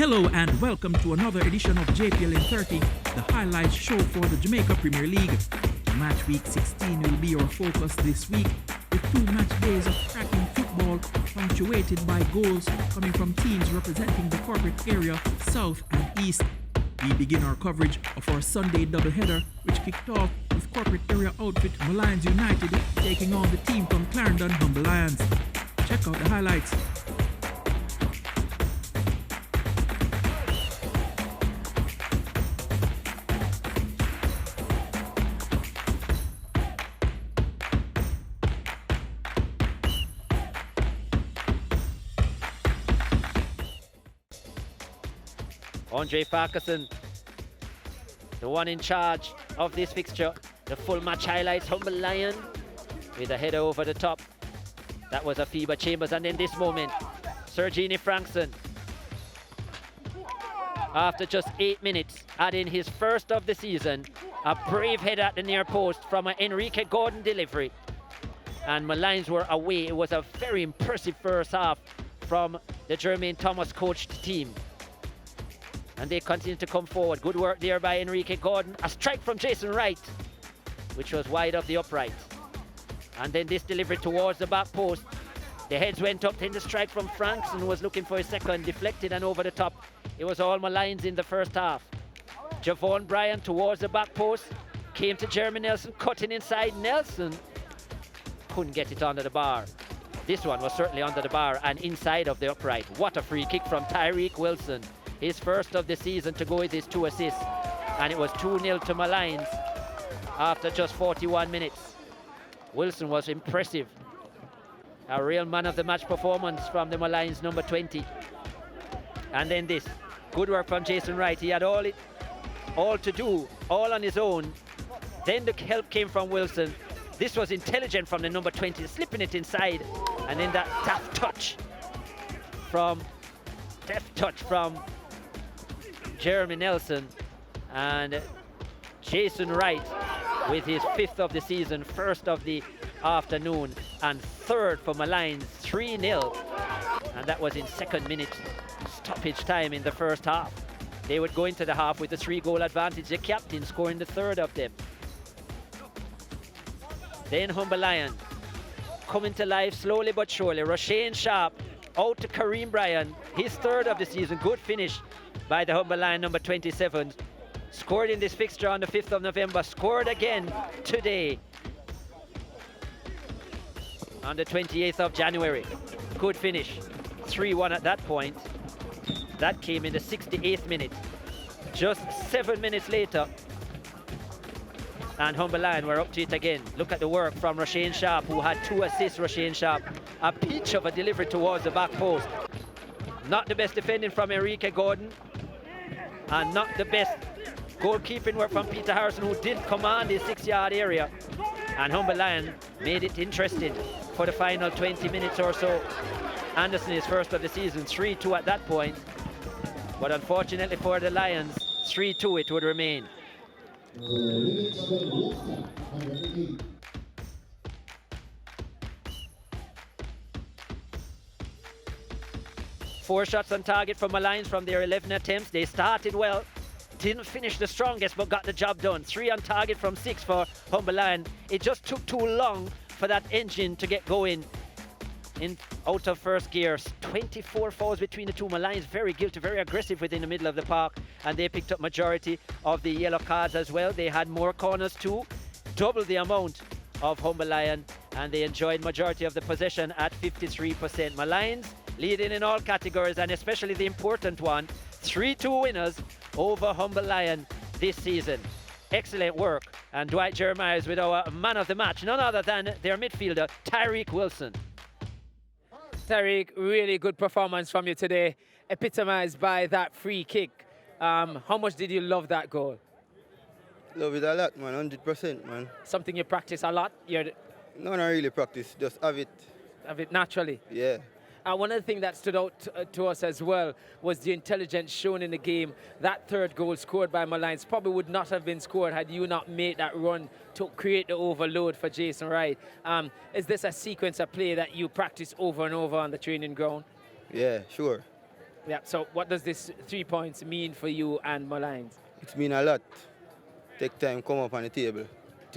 Hello and welcome to another edition of JPL in 30, the highlights show for the Jamaica Premier League. Matchweek 16 will be our focus this week, with 2 match days of cracking football punctuated by goals coming from teams representing the corporate area south and east. We begin our coverage of our Sunday doubleheader, which kicked off with corporate area outfit Molines United taking on the team from Clarendon Humble Lions. Check out the highlights. Andre Farquharson, the one in charge of this fixture. The full match highlights, Humble Lion with a header over the top. That was a FIBA Chambers, and in this moment, Sergini Frankson, after just 8 minutes, adding his first of the season, a brave header at the near post from an Enrique Gordon delivery. And Molines were away. It was a very impressive first half from the Jermaine Thomas coached team. And they continue to come forward. Good work there by Enrique Gordon. A strike from Jason Wright, which was wide of the upright. And then this delivery towards the back post. The heads went up, then the strike from Frankson, who was looking for a second, deflected and over the top. It was all Molines in the first half. Javon Bryan towards the back post. Came to Jeremy Nelson, cutting inside. Nelson couldn't get it under the bar. This one was certainly under the bar and inside of the upright. What a free kick from Tyreek Wilson. His first of the season to go with his 2 assists. And it was 2-0 to Molines after just 41 minutes. Wilson was impressive. A real man of the match performance from the Molines number 20. And then this. Good work from Jason Wright. He had all to do, all on his own. Then the help came from Wilson. This was intelligent from the number 20, slipping it inside. And then that deft touch from Jeremy Nelson, and Jason Wright with his 5th of the season, 1st of the afternoon, and 3rd for Molines, 3-0. And that was in 2nd minute stoppage time in the first half. They would go into the half with a 3-goal advantage, the captain scoring the 3rd of them. Then Humble Lion coming to life slowly but surely. Roshane Sharp out to Kareem Bryan, his 3rd of the season. Good finish by the Humble Lion number 27. Scored in this fixture on the 5th of November. Scored again today on the 28th of January. Good finish. 3-1 at that point. That came in the 68th minute. Just 7 minutes later, and Humble Lion were up to it again. Look at the work from Roshane Sharp, who had 2 assists. Roshane Sharp, a peach of a delivery towards the back post. Not the best defending from Enrique Gordon, and not the best goalkeeping work from Peter Harrison, who did command the 6-yard area. And Humble Lion made it interesting for the final 20 minutes or so. Anderson is 1st of the season, 3-2 at that point. But unfortunately for the Lions, 3-2 it would remain. 4 shots on target for Molines from their 11 attempts. They started well, didn't finish the strongest, but got the job done. 3 on target from 6 for Humble Lion. It just took too long for that engine to get going out of first gear. 24 fouls between the two. Molines very guilty, very aggressive within the middle of the park, and they picked up majority of the yellow cards as well. They had more corners too, double the amount of Humble Lion, and they enjoyed majority of the possession at 53%. Molines leading in all categories, and especially the important one, 3-2 winners over Humble Lion this season. Excellent work, and Dwight Jeremiah is with our man of the match, none other than their midfielder, Tyreek Wilson. Tyreek, really good performance from you today, epitomized by that free kick. How much did you love that goal? Love it a lot, man, 100%, man. Something you practice a lot? No, not really practice, just have it. Have it naturally? Yeah. One of the things that stood out to us as well was the intelligence shown in the game. That 3rd goal scored by Molines probably would not have been scored had you not made that run to create the overload for Jason Wright. Is this a sequence of play that you practice over and over on the training ground? Yeah, sure. Yeah, so what does this 3 points mean for you and Molines It's mean a lot. Take time, come up on the table.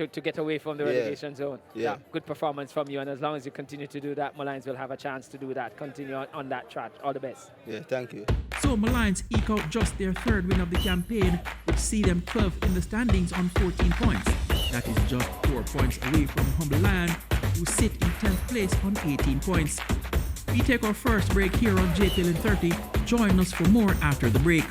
to get away from the Yeah. relegation zone? Yeah. Good performance from you, and as long as you continue to do that, Molines will have a chance to do that. Continue on that track. All the best. Yeah, thank you. So Molines eke out just their third win of the campaign, which see them 12th in the standings on 14 points. That is just 4 points away from Humble Lion, who sit in 10th place on 18 points. We take our first break here on JPL in 30. Join us for more after the break.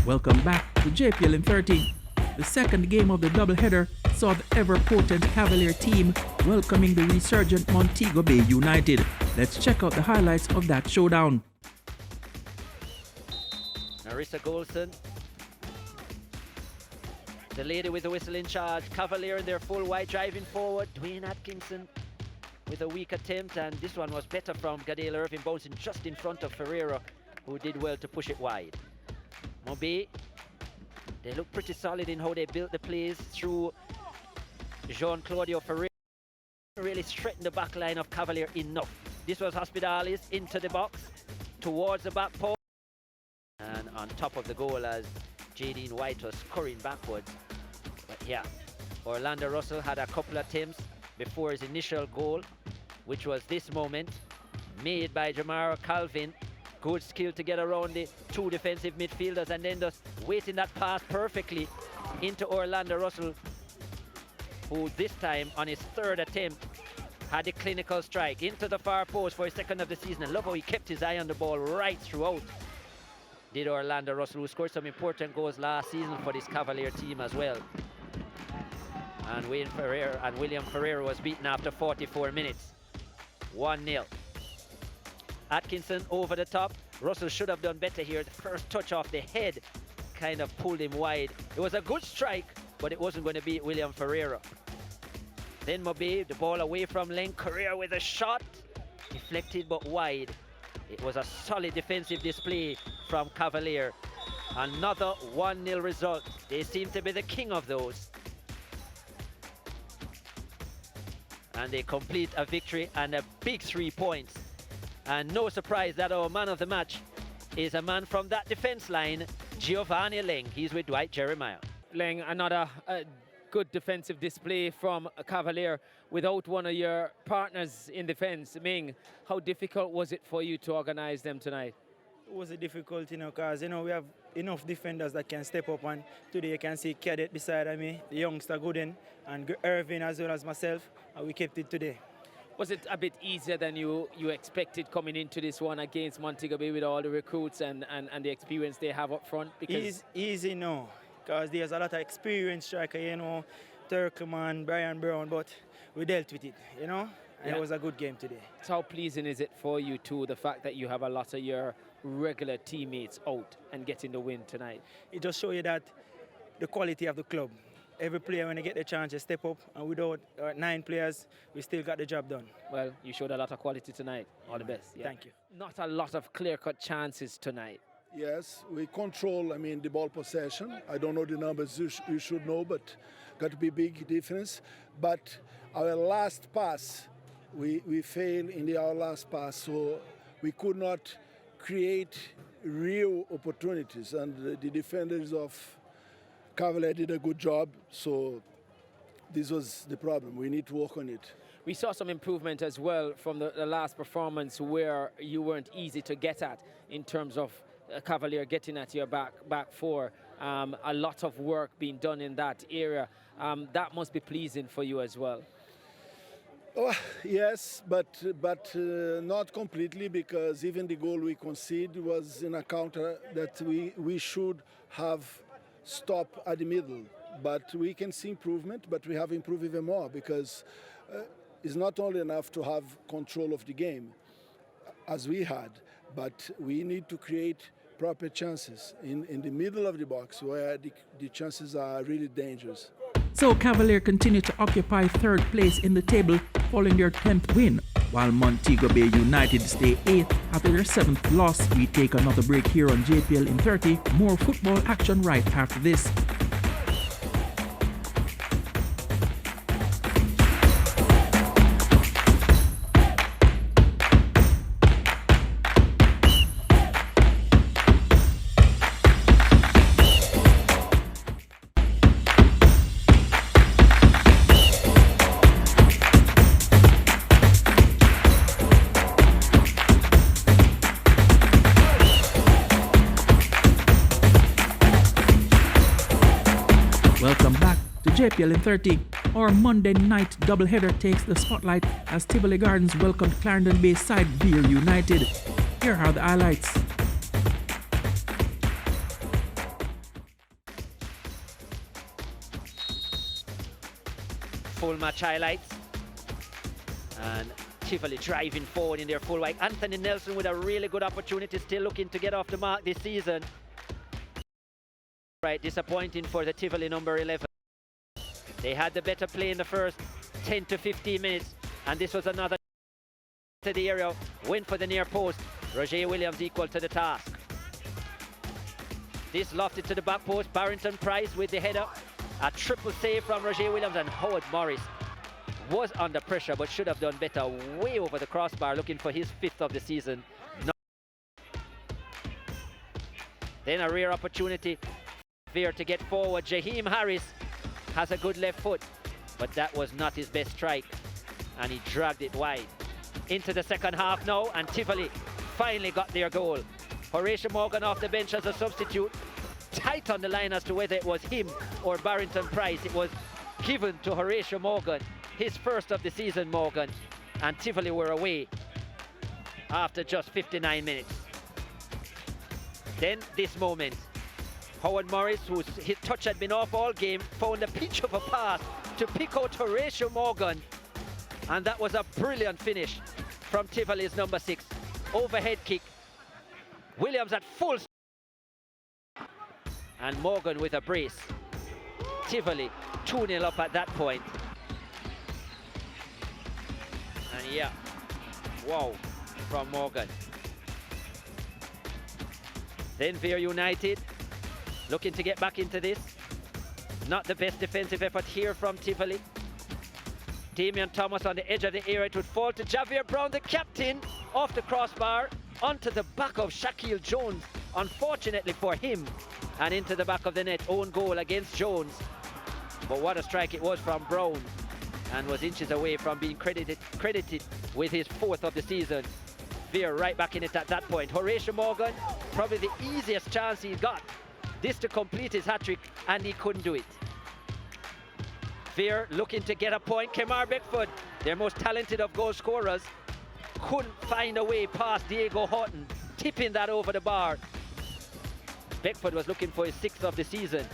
Welcome back to JPL in 30. The second game of the doubleheader saw the ever-potent Cavalier team welcoming the resurgent Montego Bay United. Let's check out the highlights of that showdown. Narissa Golson, the lady with the whistle in charge. Cavalier in their full wide driving forward. Dwayne Atkinson with a weak attempt, and this one was better from Gadale Irving, bouncing just in front of Ferreira, who did well to push it wide. Mobe, they look pretty solid in how they built the plays through Jean-Claudio Ferreira. Really straightened the back line of Cavalier enough. This was Hospitalis into the box, towards the back post, and on top of the goal as Jadine White was scurrying backwards. But yeah, Orlando Russell had a couple of attempts before his initial goal, which was this moment, made by Jamara Calvin. Good skill to get around the two defensive midfielders and then just waiting that pass perfectly into Orlando Russell, who this time on his third attempt had a clinical strike into the far post for his second of the season. And love how he kept his eye on the ball right throughout. Did Orlando Russell, who scored some important goals last season for this Cavalier team as well. And William Ferreira was beaten after 44 minutes. 1-0. Atkinson over the top. Russell should have done better here. The first touch off the head kind of pulled him wide. It was a good strike, but it wasn't going to beat William Ferreira. Then Mobe, the ball away from Len. Correa with a shot. Deflected but wide. It was a solid defensive display from Cavalier. Another 1-0 result. They seem to be the king of those. And they complete a victory and a big 3 points. And no surprise that our man of the match is a man from that defense line, Giovanni Leng. He's with Dwight Jeremiah. Leng, another good defensive display from Cavalier without one of your partners in defense. Ming, how difficult was it for you to organize them tonight? It was difficult, because, we have enough defenders that can step up, and today you can see Cadet beside me, the youngster Gooden, and Irving as well as myself, and we kept it today. Was it a bit easier than you expected coming into this one against Montego Bay with all the recruits and the experience they have up front? Because easy, no, because there's a lot of experienced striker, Turkman, Brian Brown, but we dealt with it, and it was a good game today. So how pleasing is it for you too, the fact that you have a lot of your regular teammates out and getting the win tonight? It just shows you that the quality of the club. Every player, when they get the chance, they step up, and without 9 players, we still got the job done. Well, you showed a lot of quality tonight. All the best. Thank you. Not a lot of clear-cut chances tonight. Yes, we control, the ball possession. I don't know the numbers you should know, but got to be big difference. But our last pass, we failed in our last pass, so we could not create real opportunities, and the defenders of Cavalier did a good job, so this was the problem. We need to work on it. We saw some improvement as well from the last performance where you weren't easy to get at in terms of Cavalier getting at your back four. A lot of work being done in that area. That must be pleasing for you as well. Oh, yes, but not completely, because even the goal we conceded was in a counter that we should have stopped at the middle. but we can see improvement, but we have improved even more because it's not only enough to have control of the game as we had, but we need to create proper chances in the middle of the box where the chances are really dangerous. So Cavalier continue to occupy third place in the table following their 10th win, while Montego Bay United stay 8th after their 7th loss. We take another break here on JPL in 30. More football action right after this. Welcome back to JPL in 30. Our Monday night doubleheader takes the spotlight as Tivoli Gardens welcomed Clarendon Bay side Vere United. Here are the highlights. Full match highlights. And Tivoli driving forward in their full wide. Anthony Nelson with a really good opportunity, still looking to get off the mark this season. Right, disappointing for the Tivoli number 11. They had the better play in the first 10 to 15 minutes, and this was another to the area, went for the near post. Roger Williams equal to the task. This lofted to the back post. Barrington Price with the header. A triple save from Roger Williams, and Howard Morris was under pressure but should have done better, way over the crossbar, looking for his 5th of the season. Then a rare opportunity Vere to get forward. Jaheim Harris has a good left foot, but that was not his best strike, and he dragged it wide. Into the second half now, and Tivoli finally got their goal. Horatio Morgan off the bench as a substitute. Tight on the line as to whether it was him or Barrington Price. It was given to Horatio Morgan, his 1st of the season, Morgan, and Tivoli were away after just 59 minutes. Then this moment, Howard Morris, his touch had been off all game, found a pitch of a pass to pick out Horatio Morgan, and that was a brilliant finish from Tivoli's number 6. Overhead kick. Williams at full, and Morgan with a brace. Tivoli 2-0 up at that point. And yeah, wow, from Morgan. Then Vere United looking to get back into this. Not the best defensive effort here from Tivoli. Damian Thomas on the edge of the area. It would fall to Javier Brown, the captain, off the crossbar, onto the back of Shaquille Jones, unfortunately for him, and into the back of the net. Own goal against Jones. But what a strike it was from Brown, and was inches away from being credited with his 4th of the season. Vere right back in it at that point. Horatio Morgan, probably the easiest chance he got this to complete his hat-trick, and he couldn't do it. Vere looking to get a point. Kemar Beckford, their most talented of goal scorers, couldn't find a way past Diego Horton, tipping that over the bar. Beckford was looking for his 6th of the season.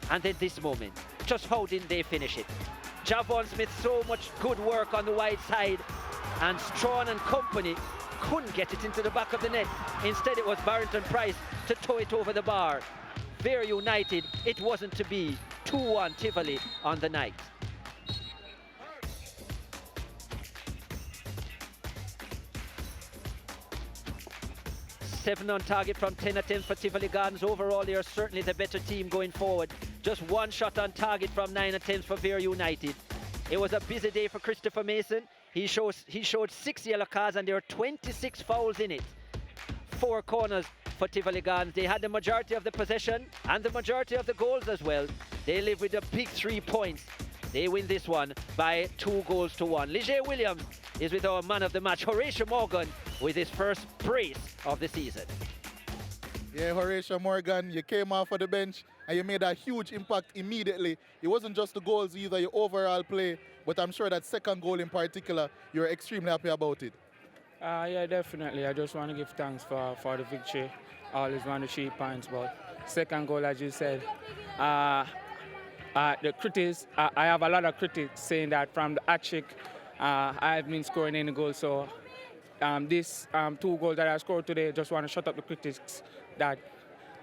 And then this moment, just how didn't they finish it? Javon Smith, so much good work on the wide side, and Strawn and company couldn't get it into the back of the net. Instead, it was Barrington Price to tow it over the bar. Vere United, it wasn't to be. 2-1 Tivoli on the night. Seven on target from 10 attempts for Tivoli Gardens. Overall, they are certainly the better team going forward. Just 1 shot on target from 9 attempts for Vere United. It was a busy day for Christopher Mason. He showed 6 yellow cards, and there were 26 fouls in it. 4 corners for Tivoli Gardens. They had the majority of the possession and the majority of the goals as well. They live with a big 3 points. They win this one by 2-1. Ligier Williams is with our man of the match, Horatio Morgan, with his first brace of the season. Yeah, Horatio Morgan, you came off of the bench and you made a huge impact immediately. It wasn't just the goals either, your overall play, but I'm sure that second goal in particular, you're extremely happy about it. Yeah, definitely. I just want to give thanks for the victory. Always want the 3 points, but second goal, as you said, The critics, I have a lot of critics saying that from the hat-trick, I have been scoring any goals. So these 2 goals that I scored today, just want to shut up the critics that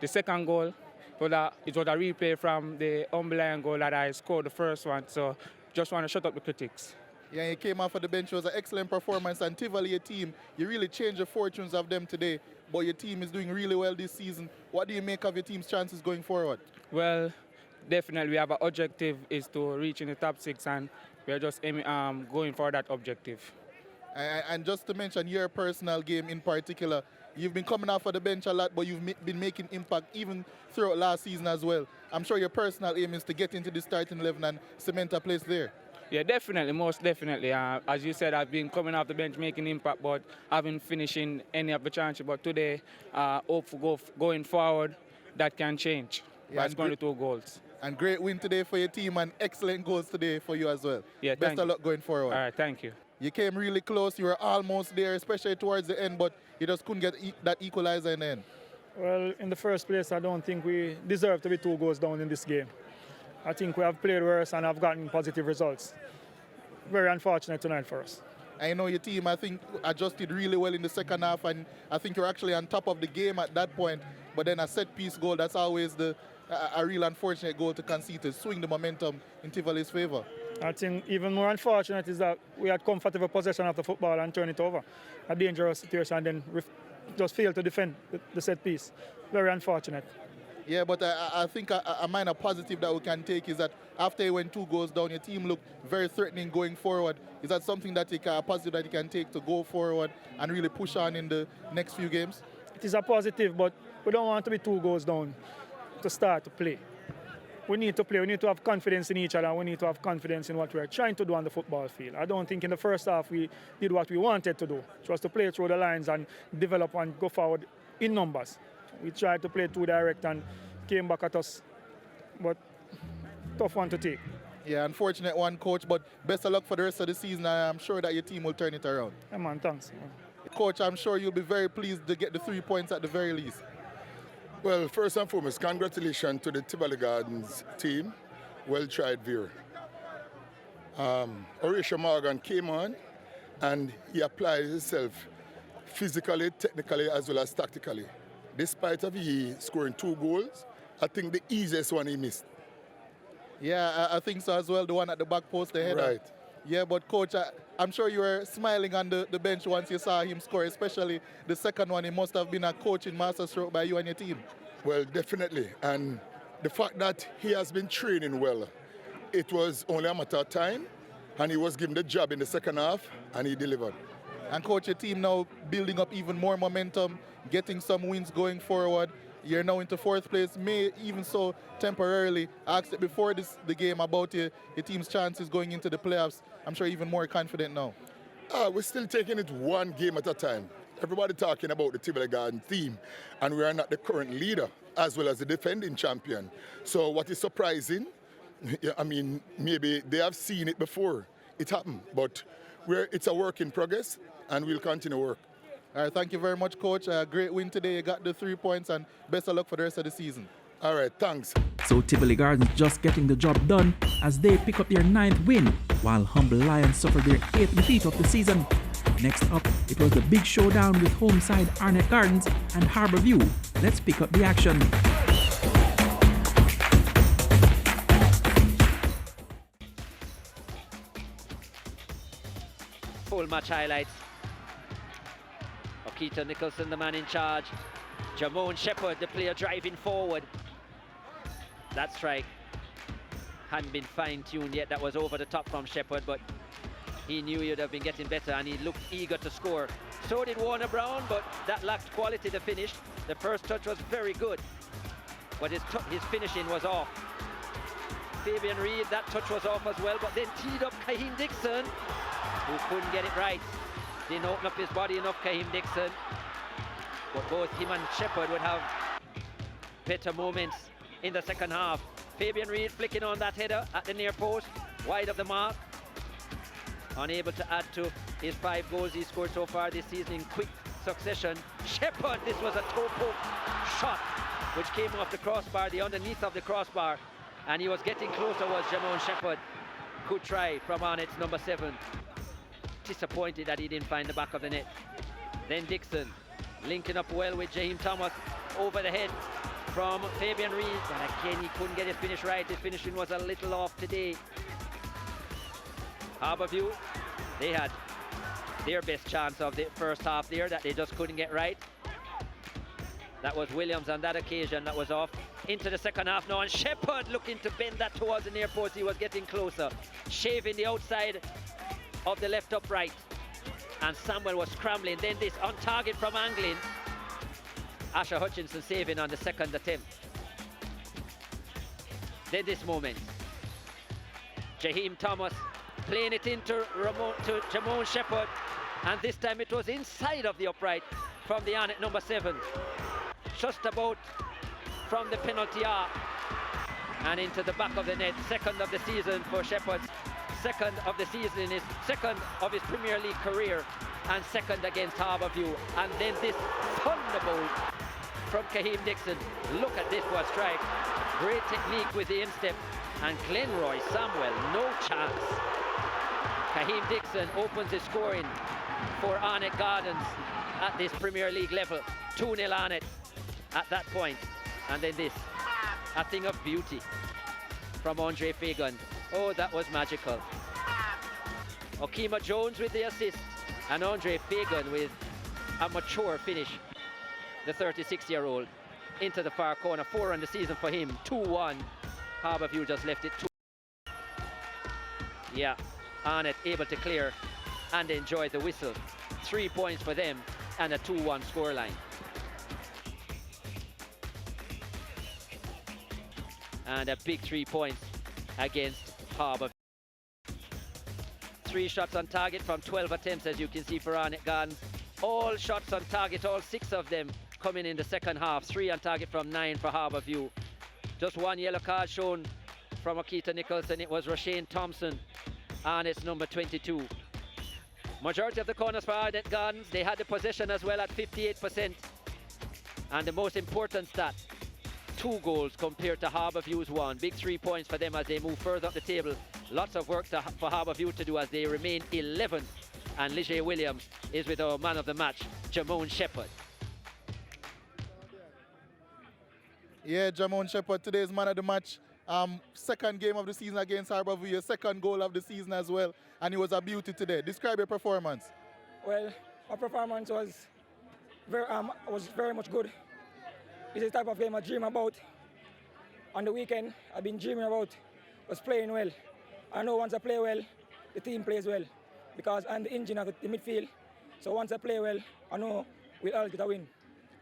the second goal, it was a replay from the underlying goal that I scored the first one. So just want to shut up the critics. Yeah, you came off of the bench. It was an excellent performance. And Tivoli, your team, you really changed the fortunes of them today. But your team is doing really well this season. What do you make of your team's chances going forward? Well, definitely we have an objective is to reach in the top 6, and we are just going for that objective. And just to mention your personal game in particular, you've been coming off of the bench a lot, but you've been making impact even throughout last season as well. I'm sure your personal aim is to get into the starting 11 and cement a place there. Yeah, definitely, most definitely. As you said, I've been coming off the bench making impact, but haven't finishing any of the chances. But today, hope for going forward, that can change. Yeah, by scoring the 2 goals. And great win today for your team and excellent goals today for you as well. Yeah, Best of luck going forward. All right, thank you. You came really close. You were almost there, especially towards the end, but you just couldn't get that equalizer in the end. Well, in the first place, I don't think we deserve to be 2 goals down in this game. I think we have played worse and have gotten positive results. Very unfortunate tonight for us. I know your team, I think, adjusted really well in the second half, and I think you're actually on top of the game at that point. But then a set-piece goal, that's always a real unfortunate goal to concede, to swing the momentum in Tivoli's favour. I think even more unfortunate is that we had comfortable possession of the football and turn it over. A dangerous situation, and then just failed to defend the set piece. Very unfortunate. Yeah, but I think a minor positive that we can take is that after you went 2 goals down, your team looked very threatening going forward. Is that something that a positive that you can take to go forward and really push on in the next few games? It is a positive, but we don't want to be 2 goals down to start to play. We need to play. We need to have confidence in each other. We need to have confidence in what we're trying to do on the football field. I don't think in the first half we did what we wanted to do, which was to play through the lines and develop and go forward in numbers. We tried to play too direct and came back at us, but tough one to take. Yeah, unfortunate one, Coach, but best of luck for the rest of the season. I'm sure that your team will turn it around. Yeah, man, thanks. Coach, I'm sure you'll be very pleased to get the 3 points at the very least. Well, first and foremost, congratulations to the Tivoli Gardens team. Well tried, Vere. Horatio Morgan came on and he applied himself physically, technically, as well as tactically. Despite of he scoring 2 goals, I think the easiest one he missed. Yeah, I think so as well, the one at the back post, the header. Right. Yeah, but Coach, I'm sure you were smiling on the bench once you saw him score, especially the second one. It must have been a coaching masterstroke by you and your team. Well, definitely. And the fact that he has been training well, it was only a matter of time, and he was given the job in the second half, and he delivered. And Coach, your team now building up even more momentum, getting some wins going forward. You're now into 4th place, may even so temporarily. I asked it before the game about your team's chances going into the playoffs. I'm sure even more confident now. We're still taking it 1 game at a time. Everybody talking about the Tivoli Garden team, and we are not the current leader as well as the defending champion. So what is surprising, I mean, maybe they have seen it before it happened, but it's a work in progress, and we'll continue to work. All right, thank you very much, Coach. Great win today. You got the 3 points, and best of luck for the rest of the season. All right, thanks. So Tivoli Gardens just getting the job done as they pick up their 9th win, while Humble Lions suffered their 8th defeat of the season. Next up, it was the big showdown with home side Arnett Gardens and Harbour View. Let's pick up the action. Full match highlights. Okita Nicholson, the man in charge. Jamone Shepherd, the player driving forward. That strike hadn't been fine-tuned yet. That was over the top from Shepherd, but he knew he would have been getting better, and he looked eager to score. So did Warner Brown, but that lacked quality to finish. The first touch was very good, but his finishing was off. Fabian Reed, that touch was off as well, but then teed up Kaheem Dixon, who couldn't get it right. Didn't open up his body enough, Kaheem Dixon. But both him and Shepherd would have better moments in the second half. Fabian Reed flicking on that header at the near post, wide of the mark. Unable to add to his 5 goals he scored so far this season in quick succession. Shepherd, this was a toe poke shot which came off the crossbar, the underneath of the crossbar. And he was getting closer was Jamon Shepherd. Good try from Arnett's number 7. Disappointed that he didn't find the back of the net. Then Dixon linking up well with Jaheim Thomas over the head from Fabian Reed. And again, he couldn't get his finish right. His finishing was a little off today. Harbourview, they had their best chance of the first half there that they just couldn't get right. That was Williams on that occasion. That was off into the second half now, and Shepherd looking to bend that towards the near post. He was getting closer, shaving the outside of the left upright, and Samuel was scrambling. Then this on target from angling. Asher Hutchinson saving on the second attempt. Then this moment, Jaheim Thomas playing it into Jamon Shepherd, and this time it was inside of the upright from the Arnett number 7. Just about from the penalty arc and into the back of the net. Second of the season for Shepherd. Second of the season in his second of his Premier League career, and second against Harbourview. And then this thunderbolt from Kaheem Dixon. Look at this for a strike. Great technique with the instep, and Glenroy Samuel, no chance. Kaheem Dixon opens his scoring for Arnett Gardens at this Premier League level. 2-0 Arnett at that point. And then this, a thing of beauty from Andre Fagan. Oh, that was magical. Okima Jones with the assist, and Andre Fagan with a mature finish. The 36-year-old into the far corner. 4 on the season for him. 2-1. Harbourview just left it 2. Yeah, Arnett able to clear and enjoy the whistle. 3 points for them and a 2-1 scoreline. And a big 3 points against Harbour. 3 shots on target from 12 attempts, as you can see, for Arnett Gardens. All shots on target, all 6 of them coming in the second half. 3 on target from 9 for Harbourview. Just 1 yellow card shown from Akita Nicholson. It was Roshane Thompson, Arnett's number 22. Majority of the corners for Arnett Gardens, they had the possession as well at 58%. And the most important stat, 2 goals compared to Harbourview's 1. Big 3 points for them as they move further up the table. Lots of work for Harbourview to do as they remain 11th. And Lige Williams is with our man of the match, Jamon Shepherd. Yeah, Jamon Shepherd, today's man of the match. Second game of the season against Harbourview, second goal of the season as well. And it was a beauty today. Describe your performance. Well, our performance was very much good. It's the type of game I dream about. On the weekend, I've been dreaming about was playing well. I know once I play well, the team plays well, because I'm the engine of the midfield. So once I play well, I know we'll all get a win.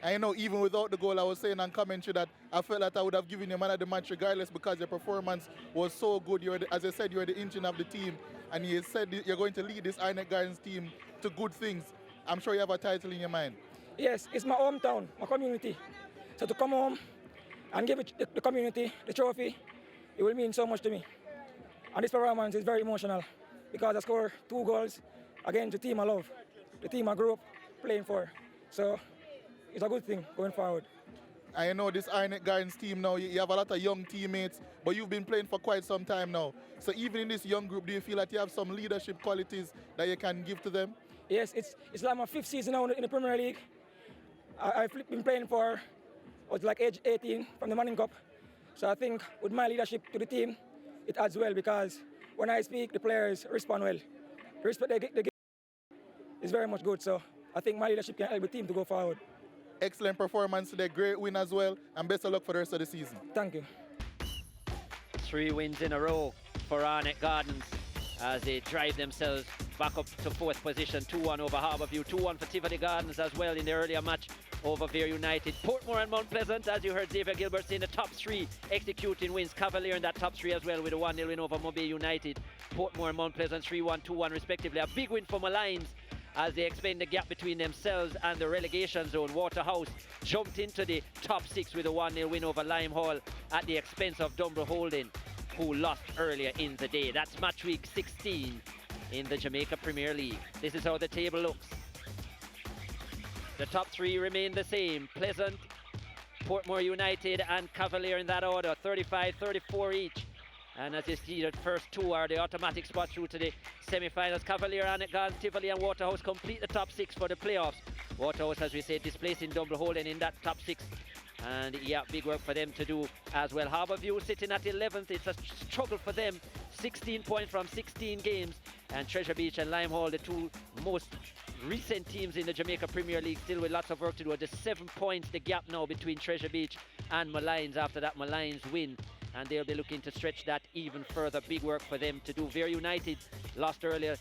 I know even without the goal, I was saying on commentary that I felt that I would have given you man of the match regardless, because your performance was so good. As I said, you're the engine of the team, and you said you're going to lead this Arnett Gardens team to good things. I'm sure you have a title in your mind. Yes, it's my hometown, my community. So to come home and give the community the trophy, it will mean so much to me. And this performance is very emotional, because I scored 2 goals against the team I love, the team I grew up playing for. So it's a good thing going forward. I know this Arnett Gardens team now, you have a lot of young teammates, but you've been playing for quite some time now. So even in this young group, do you feel that you have some leadership qualities that you can give to them? Yes, it's like my 5th season now in the Premier League. I've been playing for like age 18 from the Manning Cup. So I think with my leadership to the team, it adds well, because when I speak, the players respond well. The respect they give is very much good. So I think my leadership can help the team to go forward. Excellent performance today, great win as well, and best of luck for the rest of the season. Thank you. 3 wins in a row for Arnett Gardens as they drive themselves back up to 4th position. 2-1 over Harbourview, 2-1 for Tivoli Gardens as well in the earlier match over Vere United. Portmore and Mount Pleasant, as you heard Xavier Gilbert say, in the top 3 executing wins. Cavalier in that top 3 as well with a 1-0 win over Montego Bay United. Portmore and Mount Pleasant 3-1, 2-1 respectively. A big win for Molines as they expand the gap between themselves and the relegation zone. Waterhouse jumped into the top 6 with a 1-0 win over Lime Hall at the expense of Dunbar Holding, who lost earlier in the day. That's match week 16 in the Jamaica Premier League. This is how the table looks. The top 3 remain the same. Pleasant Portmore United and Cavalier in that order, 35-34 each. And as you see, the first two are the automatic spots through to the semi-finals. Cavalier, Arnett, Tivoli and Waterhouse complete the top 6 for the playoffs. Waterhouse, as we say, displacing Double Holden in that top 6. And yeah, big work for them to do as well. Harbourview sitting at 11th. It's a struggle for them. 16 points from 16 games. And Treasure Beach and Limehall, the two most recent teams in the Jamaica Premier League, still with lots of work to do. There's 7 points, the gap now between Treasure Beach and Molines after that Molines win. And they'll be looking to stretch that even further. Big work for them to do. Vere United lost earlier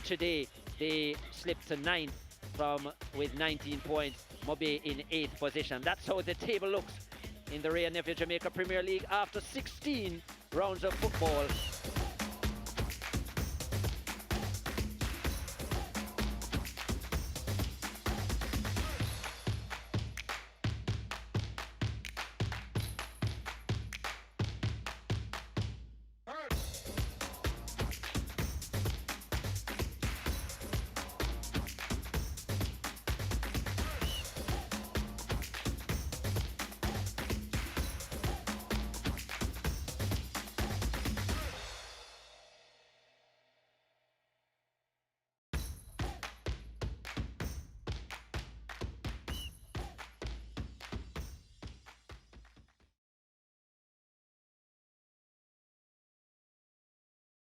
today. They slipped to 9th with 19 points. Mobe in 8th position. That's how the table looks in the Ray and Nephew Jamaica Premier League after 16 rounds of football.